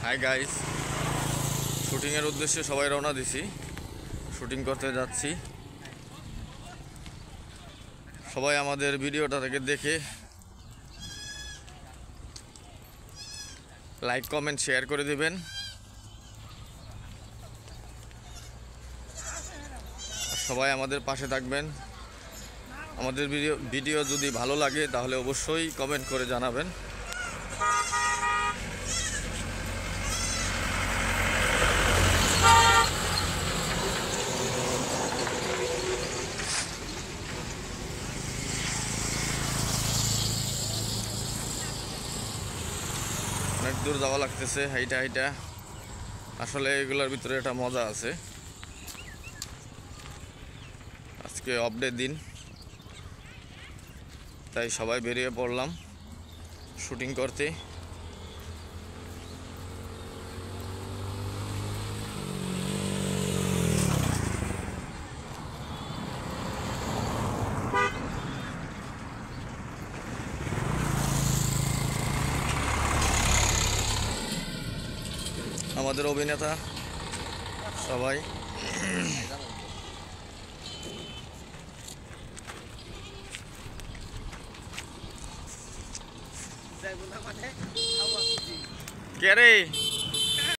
Hi guys, শুটিংয়ের উদ্দেশ্যে সবাই রওনা দিছি। শুটিং করতে যাচ্ছি। সবাই আমাদের ভিডিওটা থেকে দেখে লাইক কমেন্ট শেয়ার করে দিবেন। সবাই আমাদের পাশে থাকবেন। আমাদের ভিডিও যদি ভালো লাগে তাহলে অবশ্যই কমেন্ট করে জানাবেন। অনেক দূর যাওয়া লাগতেছে হাইটা হাইটা। আসলে এগুলোর ভিতরে একটা মজা আছে। আজকে অফ ডে দিন, তাই সবাই বেরিয়ে পড়লাম শুটিং করতে। আমাদের অভিনেতা সবাই কে রে?